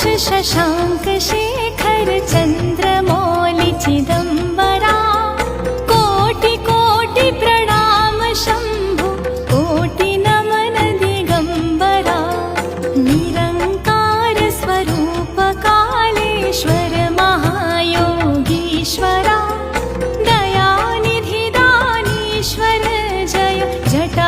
शशाङ्क शेखर चन्द्रमौलि चिदम्बरा कोटि कोटि प्रणाम शम्भो कोटि नमन दिगम्बरा निरङ्कार स्वरूप कालेश्वर महायोगीश्वरा दयानिधि दानीश्वर जय जटा